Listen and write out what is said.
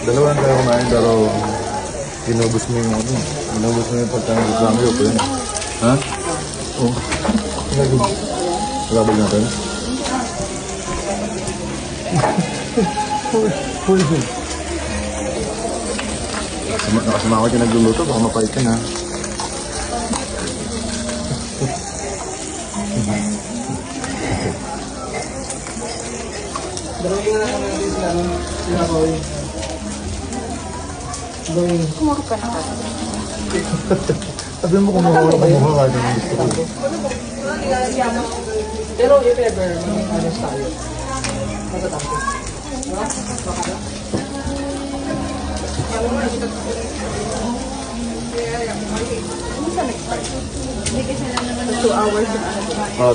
Dalawa lang tayo kumain pero inubos mo yung ano. Inubos mo yung pagkain sa samyo ko yun. Ha? Oo. Labag natin. Nakasama ko yung nagluluto, baka mapait ka na. Drawing na lang natin sila, sila Boy. Kumuro ka na ka. Sabi mo kumuha ka kahit anong gusto ko. Pero if ever, may honest tayo. Matatapos. Hindi kasi lang naman 2 hours yung ano. Ah,